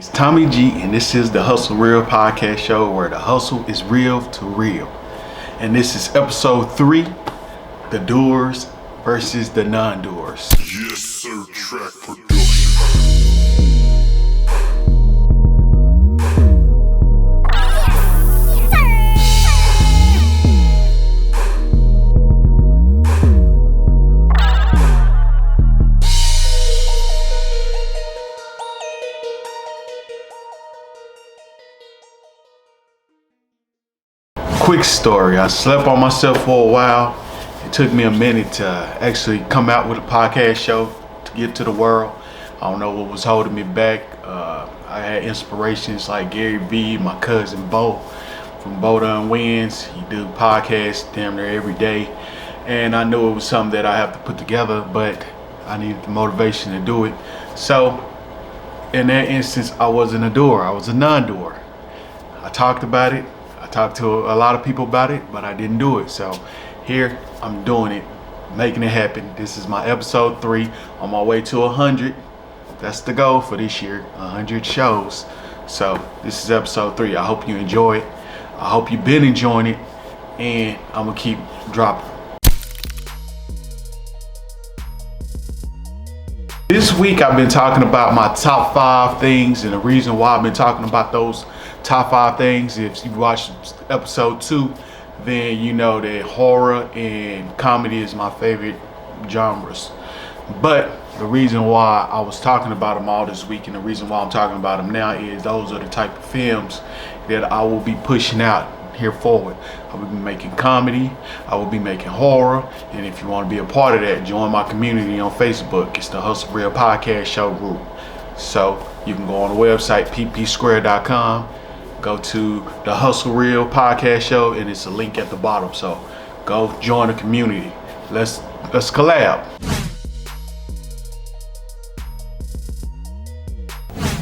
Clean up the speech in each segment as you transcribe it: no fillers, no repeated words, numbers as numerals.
It's Tommy G, and this is the Hustle Real podcast show where the hustle is real to real. And this is episode 3, the doers versus the non-doers. Yes, sir, track production. Quick story, I slept on myself for a while. It took me a minute to actually come out with a podcast show to get to the world. I don't know what was holding me back. I had inspirations like Gary Vee, my cousin Bo from Bo Done Wins. He do podcasts damn near every day. And I knew it was something that I have to put together, but I needed the motivation to do it. So in that instance, I wasn't a doer, I was a non-doer. I talked about it. I talked to a lot of people about it, but I didn't do it. So here I'm doing it, making it happen. This is my episode 3, on my way to 100. That's the goal for this year, 100 shows. So this is episode 3. I hope you enjoy it. I hope you've been enjoying it, and I'm gonna keep dropping. This week I've been talking about my top 5 things, and the reason why I've been talking about those top 5 things, if you watched episode 2, then you know that horror and comedy is my favorite genres. But the reason why I was talking about them all this week, and the reason why I'm talking about them now, is those are the type of films that I will be pushing out here forward. I will be making comedy, I will be making horror, and if you want to be a part of that, join my community on Facebook. It's the Hustle Real Podcast Show group. So you can go on the website ppsquare.com, go to the Hustle Real Podcast Show, and it's a link at the bottom. So go join the community. Let's collab.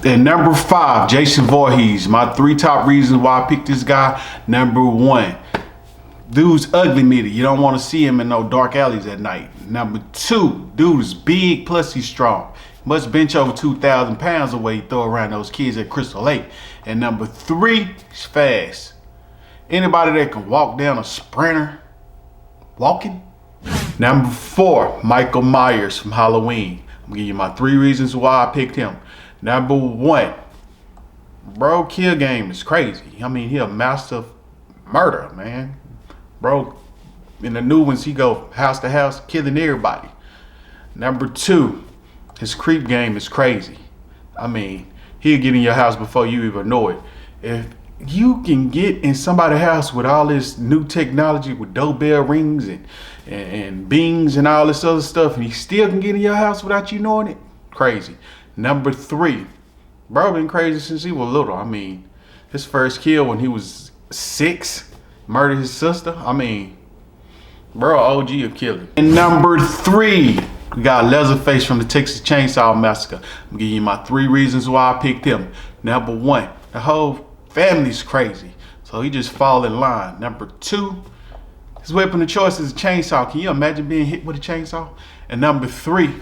And number 5, Jason Voorhees. My 3 top reasons why I picked this guy. Number 1, dude's ugly meter. You don't want to see him in no dark alleys at night. Number 2, dude is big, plus he's strong. Must bench over 2,000 pounds the way he throw around those kids at Crystal Lake. And number 3, he's fast. Anybody that can walk down a sprinter, walking. Number 4, Michael Myers from Halloween. I'm gonna give you my 3 reasons why I picked him. Number 1, bro, kill game is crazy. I mean, he a master of murder, man. Bro, in the new ones, he go house to house killing everybody. Number 2, his creep game is crazy. I mean, he'll get in your house before you even know it. If you can get in somebody's house with all this new technology, with doorbell rings and bings and all this other stuff, and he still can get in your house without you knowing it, crazy. Number 3, bro been crazy since he was little. I mean, his first kill when he was 6, murdered his sister. I mean, bro, OG of killing. And number 3, we got Leatherface from the Texas Chainsaw Massacre. I'm giving you my 3 reasons why I picked him. Number 1, the whole family's crazy, so he just fall in line. Number 2, his weapon of choice is a chainsaw. Can you imagine being hit with a chainsaw? And number 3,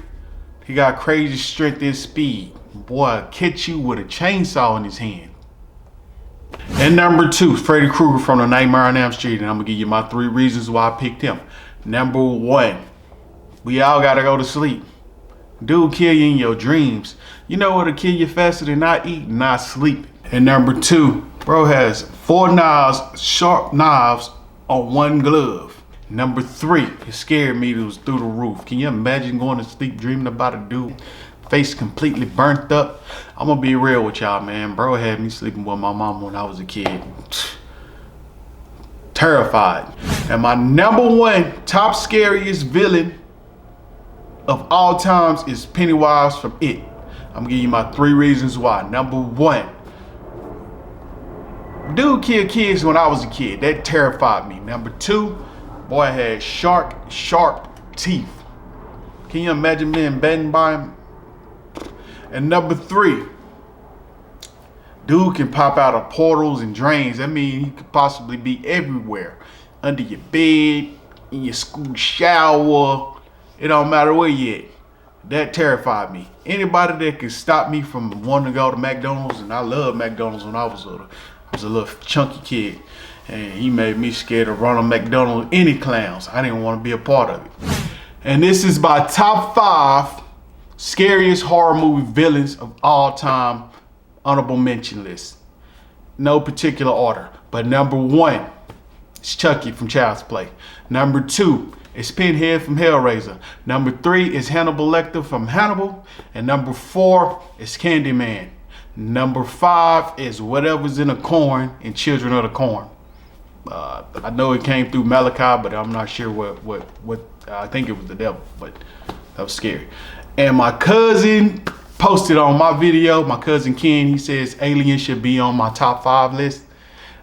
he got crazy strength and speed. Boy, catch you with a chainsaw in his hand. And number 2, Freddy Krueger from the Nightmare on Elm Street. And I'm gonna give you my 3 reasons why I picked him. Number 1, we all gotta go to sleep. Dude kill you in your dreams. You know what'll kill you faster than not eating, not sleeping. And number 2, bro has 4 knives, sharp knives on 1 glove. Number 3, his scare meter was through the roof. Can you imagine going to sleep dreaming about a dude, face completely burnt up? I'm gonna be real with y'all, man. Bro had me sleeping with my mom when I was a kid. Terrified. And my number 1 top scariest villain of all times is Pennywise from It. I'm gonna give you my 3 reasons why. Number 1, dude killed kids when I was a kid. That terrified me. Number 2, boy had sharp teeth. Can you imagine being bitten by him? And number 3, dude can pop out of portals and drains. That means he could possibly be everywhere. Under your bed, in your school shower. It don't matter where you at. That terrified me. Anybody that could stop me from wanting to go to McDonald's, and I loved McDonald's when I was little. I was a little chunky kid, and he made me scared of Ronald McDonald, any clowns. I didn't want to be a part of it. And this is my top 5 scariest horror movie villains of all time, honorable mention list. No particular order, but number 1 is Chucky from Child's Play. Number 2 is Pinhead from Hellraiser. Number 3 is Hannibal Lecter from Hannibal. And number 4 is Candyman. Number 5 is whatever's in the corn in Children of the Corn. I know it came through Malachi, but I'm not sure what I think it was the devil, but that was scary. And my cousin posted on my video, my cousin Ken, he says Alien should be on my top 5 list.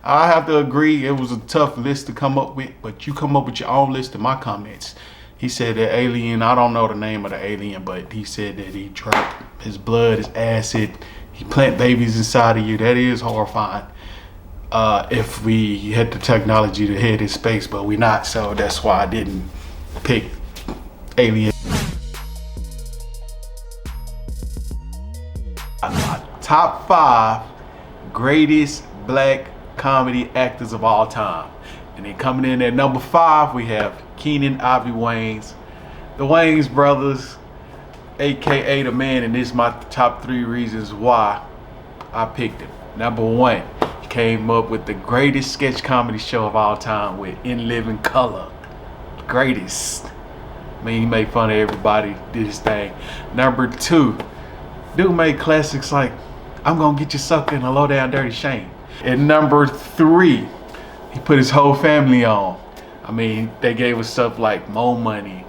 I have to agree, it was a tough list to come up with, but you come up with your own list in my comments. He said that Alien, I don't know the name of the alien, but he said that he drank his blood, his acid, he plant babies inside of you. That is horrifying. If we had the technology to head in space, but we're not, so that's why I didn't pick Alien. My top 5 greatest black comedy actors of all time. And then coming in at number 5, we have Keenan Ivory Wayans, the Wayans brothers, aka the man, and this is my top 3 reasons why I picked him. Number 1, he came up with the greatest sketch comedy show of all time with In Living Color. Greatest. I mean, he made fun of everybody, did his thing. Number 2, dude made classics like I'm Gonna Get You Sucker and A Low Down Dirty Shame. And number 3, he put his whole family on. I mean, they gave us stuff like Mo Money,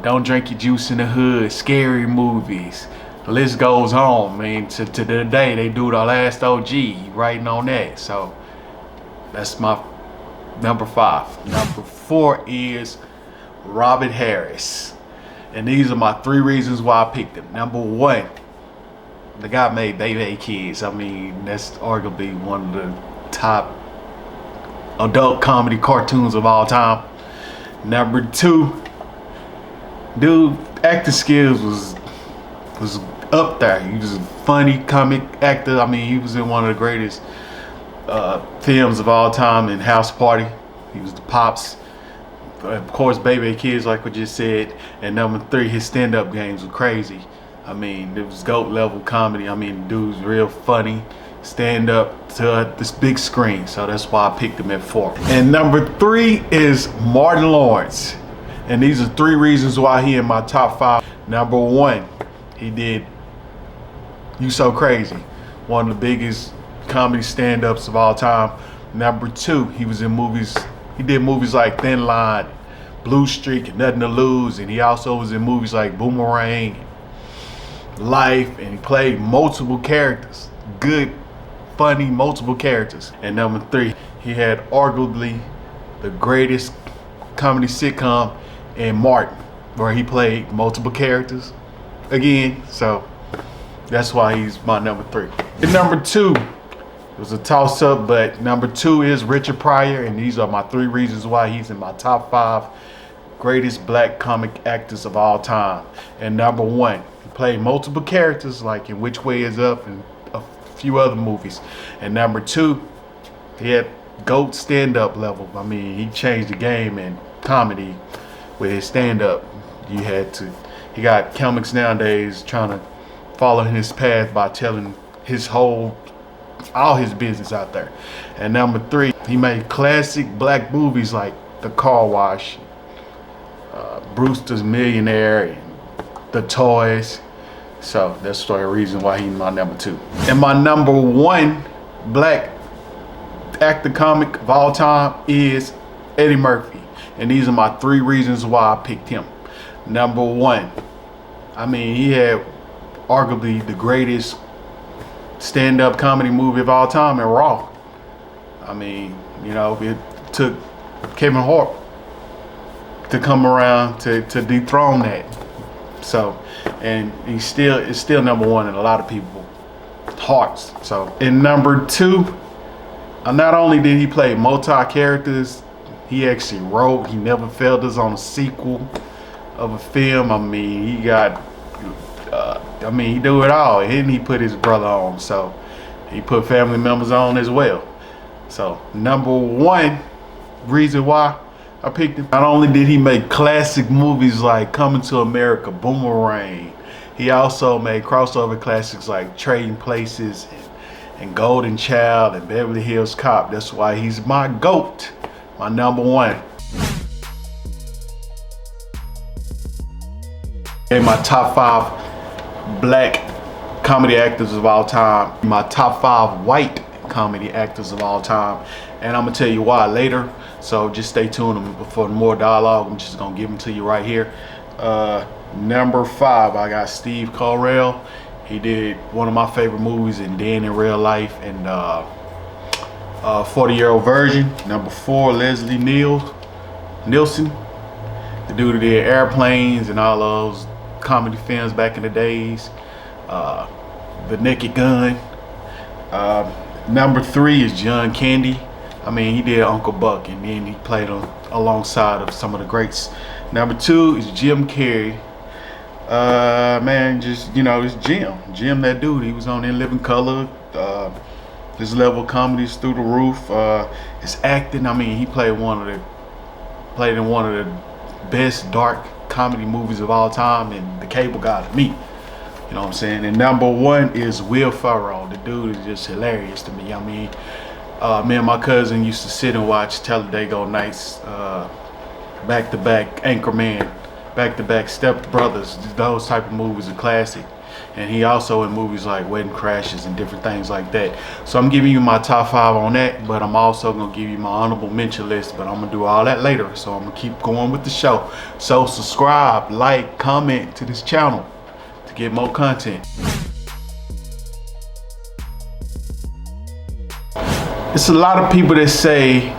Don't Drink Your Juice in the Hood, scary movies. The list goes on. I mean, to the day they do the last OG, writing on that. So that's my number 5. Number 4 is Robert Harris. And these are my 3 reasons why I picked him. Number 1, the guy made Baby Kids. I mean, that's arguably one of the top adult comedy cartoons of all time. Number 2, dude, acting skills was up there. He was a funny comic actor. I mean, he was in one of the greatest films of all time in House Party. He was the Pops. Of course, Baby Kids, like we just said. And number 3, his stand-up games were crazy. I mean, it was GOAT level comedy. I mean, the dude's real funny. Stand up to this big screen. So that's why I picked him at 4. And number 3 is Martin Lawrence. And these are 3 reasons why he in my top 5. Number 1, he did You So Crazy, one of the biggest comedy stand-ups of all time. Number 2, he was in movies. He did movies like Thin Line, Blue Streak, and Nothing to Lose. And he also was in movies like Boomerang, Life, and he played multiple characters. Good, funny, multiple characters. And number 3, he had arguably the greatest comedy sitcom in Martin, where he played multiple characters again. So that's why he's my number 3. And number 2, it was a toss-up, but number 2 is Richard Pryor, and these are my 3 reasons why he's in my top 5 greatest black comic actors of all time. And number 1, he played multiple characters like in Which Way Is Up and a few other movies. And number 2, he had GOAT stand-up level. I mean, he changed the game in comedy with his stand-up. He got comics nowadays trying to follow his path by telling all his business out there. And number 3, he made classic black movies like The Car Wash, Brewster's Millionaire, and The Toys. So that's the reason why he's my number 2. And my number 1 black actor comic of all time is Eddie Murphy. And these are my 3 reasons why I picked him. Number 1, I mean, he had arguably the greatest stand-up comedy movie of all time in Raw. I mean, you know, it took Kevin Hart to come around to dethrone that. So, and it's still number 1 in a lot of people's hearts. So, in number 2, not only did he play multi-characters, he actually wrote. He never failed us on a sequel. of a film. I mean, he got, I mean, he do it all. And he put his brother on, so he put family members on as well. So number one reason why I picked him, not only did he make classic movies like Coming to America, Boomerang, he also made crossover classics like Trading Places and Golden Child and Beverly Hills Cop. That's why he's my GOAT, my number one. And my top 5 black comedy actors of all time, my top 5 white comedy actors of all time, and I'm gonna tell you why later, so just stay tuned for more dialogue. I'm just gonna give them to you right here. Number 5, I got Steve Carell. He did one of my favorite movies, and then in Real Life, and 40-Year-Old Virgin. Number 4, Leslie Nielsen, the dude who did Airplanes and all those comedy films back in the days. The Naked Gun. Number 3 is John Candy. I mean, he did Uncle Buck, and then he played alongside of some of the greats. Number 2 is Jim Carrey. Man, just, you know, it's Jim, that dude. He was on In Living Color. His level of comedy is through the roof. His acting, I mean, he played in one of the best dark comedy movies of all time, and The Cable Guy to me. You know what I'm saying? And number 1 is Will Ferrell. The dude is just hilarious to me. I mean, me and my cousin used to sit and watch Talladega Nights, back-to-back Anchorman, back-to-back Step Brothers. Those type of movies are classic. And he also in movies like Wedding Crashes and different things like that. So I'm giving you my top 5 on that, but I'm also gonna give you my honorable mention list, but I'm gonna do all that later. So I'm gonna keep going with the show. So subscribe, like, comment to this channel to get more content. It's a lot of people that say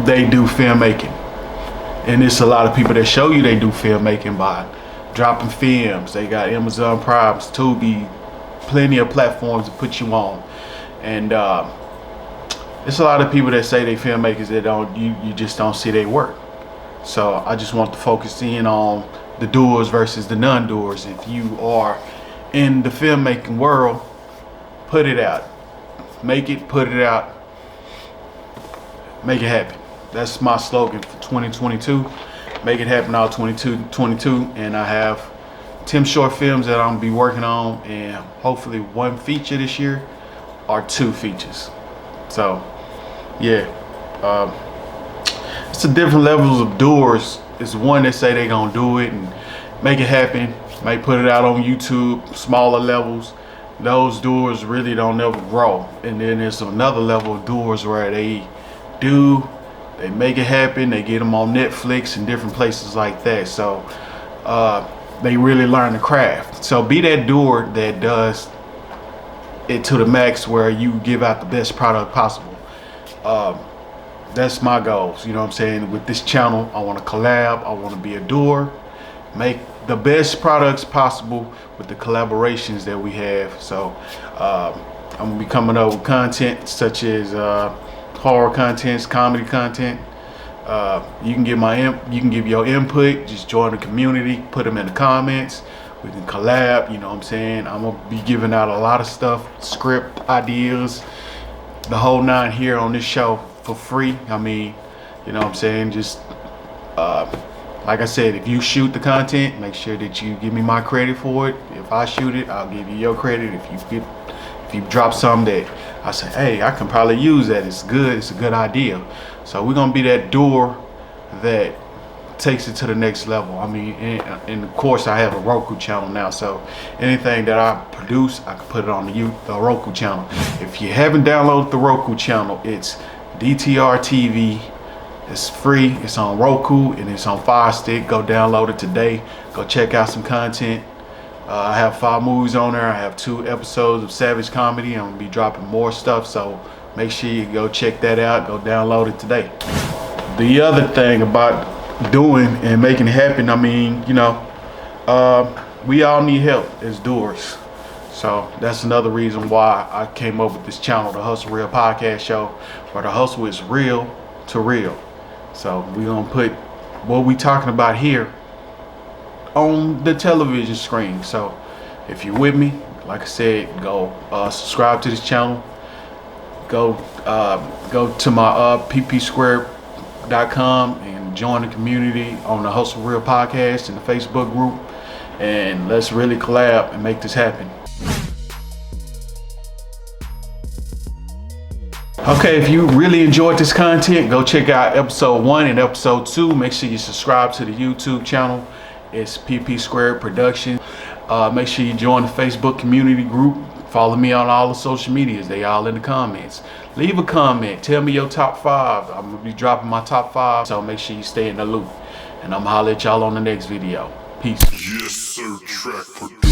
they do filmmaking, and it's a lot of people that show you they do filmmaking by dropping films. They got Amazon Primes, Tubi, plenty of platforms to put you on, and it's a lot of people that say they filmmakers that you just don't see their work. So I just want to focus in on the doers versus the non-doers. If you are in the filmmaking world, put it out. Make it, put it out, make it happen. That's my slogan for 2022. Make it happen all 22, and I have 10 short films that I'm gonna be working on, and hopefully 1 feature this year or 2 features. So yeah, it's the different levels of doers. It's one that say they gonna do it and make it happen, might put it out on YouTube, smaller levels. Those doers really don't never grow. And then there's another level of doers where they make it happen, they get them on Netflix and different places like that. So they really learn the craft. So be that doer that does it to the max, where you give out the best product possible. That's my goals, you know what I'm saying? With this channel, I want to collab, I want to be a doer, make the best products possible with the collaborations that we have. So I'm gonna be coming up with content such as horror contents, comedy content. You can give your input. Just join the community, put them in the comments. We can collab, you know what I'm saying? I'm gonna be giving out a lot of stuff, script ideas, the whole 9 here on this show for free. I mean, you know what I'm saying? Just like I said, if you shoot the content, make sure that you give me my credit for it. If I shoot it, I'll give you your credit. If you drop something that I say, hey, I can probably use that, it's good, it's a good idea. So we're gonna be that door that takes it to the next level. I mean, and of course I have a Roku channel now, so anything that I produce, I can put it on the Roku channel. If you haven't downloaded the Roku channel, it's DTR TV. It's free, it's on Roku, and it's on Fire Stick. Go download it today. Go check out some content. I have 5 movies on there. I have 2 episodes of Savage Comedy. I'm gonna be dropping more stuff, so make sure you go check that out. Go download it today. The other thing about doing and making it happen, I mean, you know, we all need help as doers. So that's another reason why I came up with this channel, the Hustle Real Podcast Show, where the hustle is real to real. So we're gonna put what we talking about here on the television screen. So if you're with me, like I said, go subscribe to this channel. Go to my ppsquared.com and join the community on the Hustle Real podcast and the Facebook group, and let's really collab and make this happen. Okay, if you really enjoyed this content, go check out episode 1 and episode 2. Make sure you subscribe to the YouTube channel. It's PP Squared Production. Make sure you join the Facebook community group. Follow me on all the social medias. They all in the comments. Leave a comment. Tell me your top 5. I'm gonna be dropping my top 5, so make sure you stay in the loop. And I'm gonna holler at y'all on the next video. Peace. Yes, sir, track production.